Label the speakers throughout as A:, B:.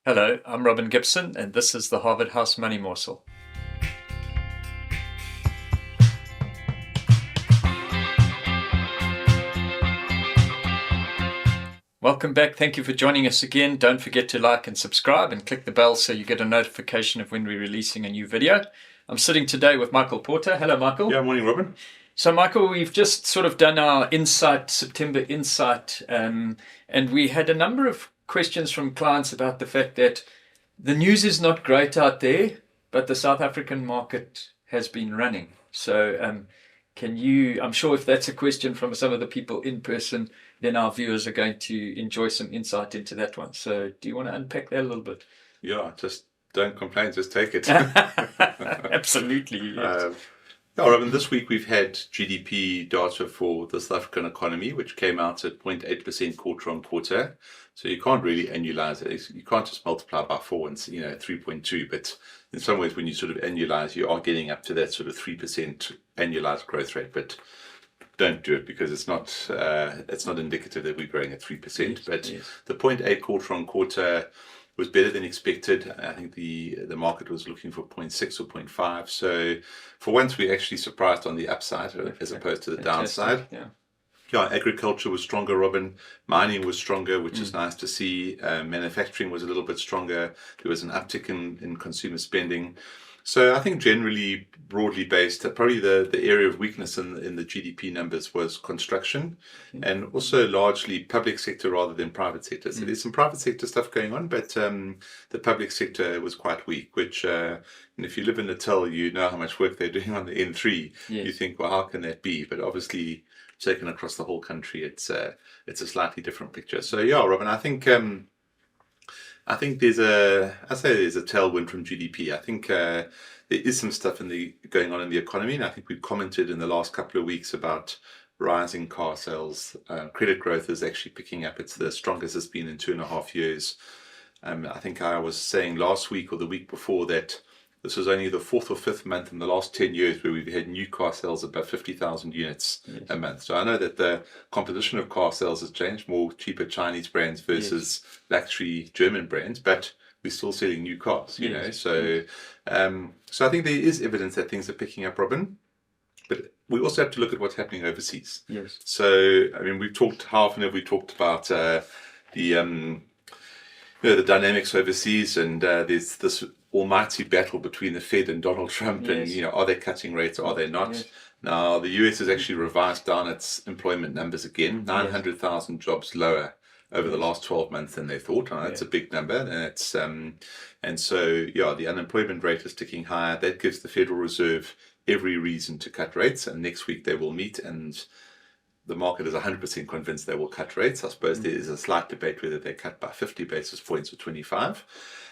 A: Hello, I'm Robin Gibson, and this is the Harvard House Money Morsel. Welcome back. Thank you for joining us again. Don't forget to like and subscribe and click the bell so you get a notification of when we're releasing a new video. I'm sitting today with Michael Porter. Hello, Michael.
B: Yeah, morning, Robin.
A: So, Michael, we've just sort of done our September Insight, and we had a number of questions from clients about the fact that the news is not great out there, but the South African market has been running. So I'm sure if that's a question from some of the people in person, then our viewers are going to enjoy some insight into that one. So do you want to unpack that a little bit?
B: Yeah, just don't complain, just take it.
A: Absolutely. Yes.
B: Yeah, Robin, this week we've had GDP data for the South African economy, which came out at 0.8% quarter on quarter. So you can't really annualize it. You can't just multiply by 4 and 3.2. But in some ways, when you sort of annualize, you are getting up to that sort of 3% annualized growth rate. But don't do it because it's not indicative that we're growing at 3%.
A: Yes,
B: but
A: yes.
B: The 0.8 quarter on quarter was better than expected. I think the market was looking for 0.6 or 0.5. So for once, we actually surprised on the upside as opposed to the downside. Yeah, agriculture was stronger, Robin. Mining was stronger, which is nice to see. Manufacturing was a little bit stronger. There was an uptick in consumer spending. So I think generally broadly based, probably the area of weakness in the GDP numbers was construction and also largely public sector rather than private sector. So there's some private sector stuff going on, but the public sector was quite weak, which and if you live in Natal, you know how much work they're doing on the N3.
A: Yes.
B: You think, well, how can that be? But obviously taken across the whole country, it's a slightly different picture. So yeah, Robin, I think there's a tailwind from GDP. I think there is some stuff going on in the economy, and I think we've commented in the last couple of weeks about rising car sales. Credit growth is actually picking up. It's the strongest it's been in 2.5 years. I think I was saying last week or the week before that this was only the 4th or 5th month in the last 10 years where we've had new car sales above 50,000 units a month. So I know that the composition of car sales has changed, more cheaper Chinese brands versus luxury German brands, but we're still selling new cars, you know. So I think there is evidence that things are picking up, Robin. But we also have to look at what's happening overseas.
A: Yes.
B: So, I mean, how often have we talked about the dynamics overseas, and there's this almighty battle between the Fed and Donald Trump, and are they cutting rates or are they not? Yes. Now the US has actually revised down its employment numbers again, 900,000 jobs lower over the last 12 months than they thought. That's a big number, and it's and so the unemployment rate is ticking higher. That gives the Federal Reserve every reason to cut rates, and next week they will meet, and the market is 100% convinced they will cut rates. I suppose there is a slight debate whether they cut by 50 basis points or 25.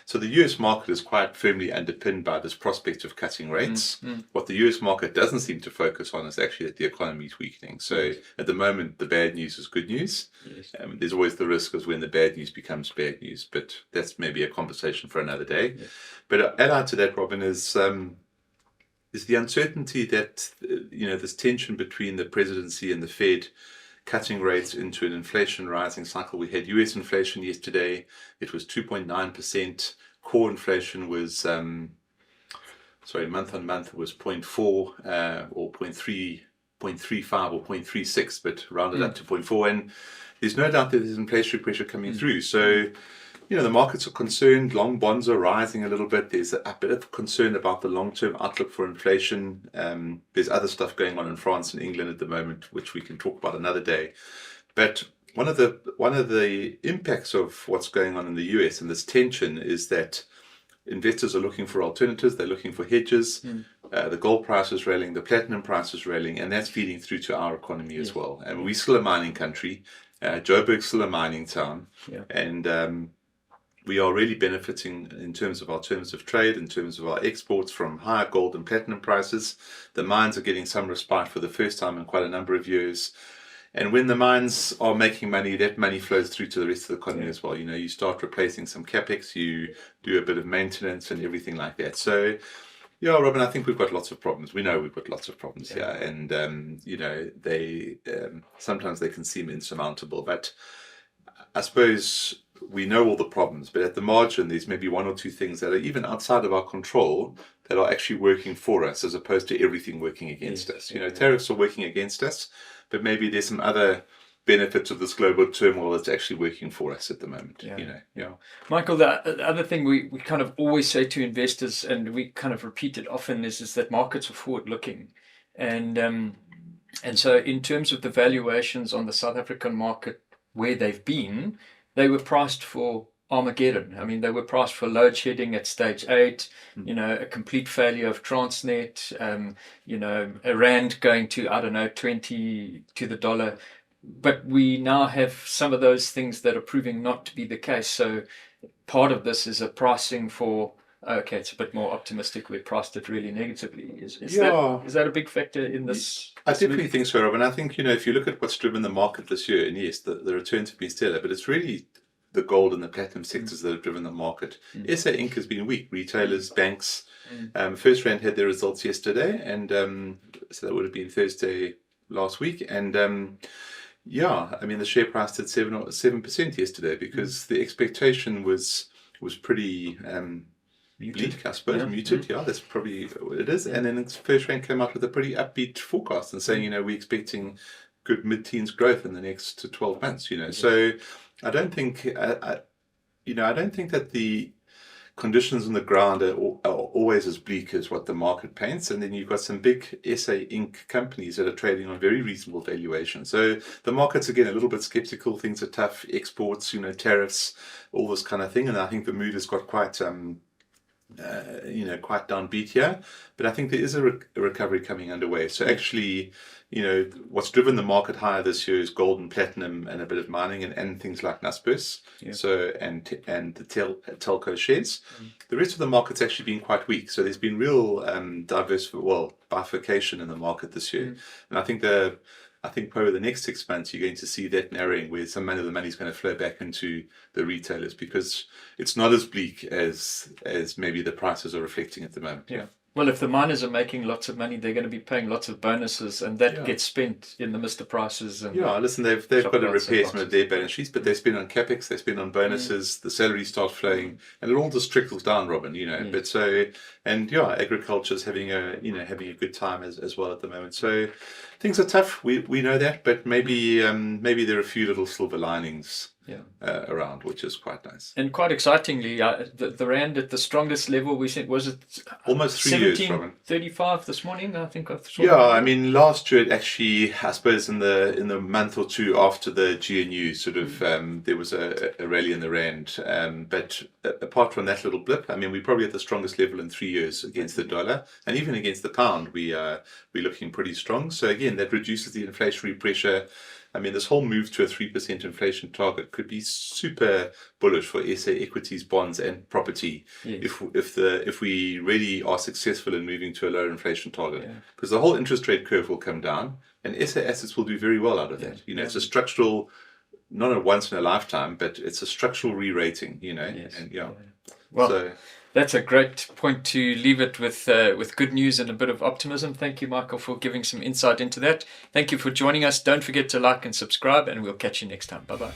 B: So the US market is quite firmly underpinned by this prospect of cutting rates. What the US market doesn't seem to focus on is actually that the economy is weakening. So at the moment, the bad news is good news. Yes. There's always the risk of when the bad news becomes bad news, but that's maybe a conversation for another day. Yes. But add to that, Robin, is the uncertainty that this tension between the presidency and the Fed cutting rates into an inflation rising cycle. We had US inflation yesterday. It was 2.9%. Core inflation was month on month was 0.4 or 0.3, 0.35 or 0.36, but rounded up to 0.4. And there's no doubt that there's inflationary pressure coming through. So the markets are concerned. Long bonds are rising a little bit. There's a bit of concern about the long-term outlook for inflation. There's other stuff going on in France and England at the moment, which we can talk about another day. But one of the impacts of what's going on in the US and this tension is that investors are looking for alternatives. They're looking for hedges. The gold price is rallying, the platinum price is rallying, and that's feeding through to our economy as well. And we're still a mining country. Joburg's still a mining town. And we are really benefiting in terms of our terms of trade, in terms of our exports from higher gold and platinum prices. The mines are getting some respite for the first time in quite a number of years. And when the mines are making money, that money flows through to the rest of the economy as well. You start replacing some capex, you do a bit of maintenance and everything like that. So, Robin, I think we've got lots of problems. We know we've got lots of problems here. And, they sometimes they can seem insurmountable. But I suppose we know all the problems, but at the margin, there's maybe one or two things that are even outside of our control that are actually working for us, as opposed to everything working against us. Tariffs are working against us, but maybe there's some other benefits of this global turmoil that's actually working for us at the moment.
A: Michael, the other thing we kind of always say to investors, and we kind of repeat it often, is that markets are forward looking, and so in terms of the valuations on the South African market where they've been, they were priced for Armageddon. I mean, they were priced for load shedding at stage 8, a complete failure of Transnet, a rand going to, I don't know, 20 to the dollar. But we now have some of those things that are proving not to be the case. So part of this is a pricing for, okay, it's a bit more optimistic. We priced it really negatively. Is that a big factor in this?
B: I definitely think so, Robin. I think, if you look at what's driven the market this year, and yes, the returns have been stellar, but it's really the gold and the platinum sectors that have driven the market. SA Inc. has been weak. Retailers, banks. First Rand had their results yesterday, and so that would have been Thursday last week. And I mean, the share price did 7% yesterday because the expectation was pretty bleak, I suppose, muted. That's probably what it is. And then First Rand came out with a pretty upbeat forecast and saying, we're expecting good mid-teens growth in the next 12 months. So I don't think I don't think that the conditions on the ground are always as bleak as what the market paints. And then you've got some big SA Inc. companies that are trading on very reasonable valuation. So the market's, again, a little bit skeptical. Things are tough. Exports, tariffs, all this kind of thing. And I think the mood has got quite quite downbeat here. But I think there is a recovery coming underway. So actually, what's driven the market higher this year is gold and platinum and a bit of mining and things like Naspers. So and the telco shares. The rest of the market's actually been quite weak. So there's been real bifurcation in the market this year. And I think probably the next 6 months you're going to see that narrowing, where some of the money is going to flow back into the retailers, because it's not as bleak as maybe the prices are reflecting at the moment.
A: Well, if the miners are making lots of money, they're going to be paying lots of bonuses, and that gets spent in the Mr. Prices. And
B: listen, they've got to repair some of their balance sheets, but they spend on capex, they spend on bonuses, the salaries start flowing, and it all just trickles down, Robin. But so, and agriculture's having a good time as well at the moment. So things are tough. We know that, but maybe there are a few little silver linings around, which is quite nice.
A: And quite excitingly, the rand at the strongest level we said, was it
B: almost 3 years, Robin?
A: 17.35 this morning, I think. I
B: mean, last year, actually, I suppose in the month or two after the GNU, sort of, there was a rally in the rand. But apart from that little blip, I mean, we're probably at the strongest level in 3 years against the dollar, and even against the pound, we're looking pretty strong. So again, that reduces the inflationary pressure. I mean, this whole move to a 3% inflation target could be super bullish for SA equities, bonds, and property if we really are successful in moving to a lower inflation target. Because the whole interest rate curve will come down, and SA assets will do very well out of that. It's a structural, not a once in a lifetime, but it's a structural re-rating.
A: Well, so that's a great point to leave it with good news and a bit of optimism. Thank you, Michael, for giving some insight into that. Thank you for joining us. Don't forget to like and subscribe, and we'll catch you next time. Bye-bye.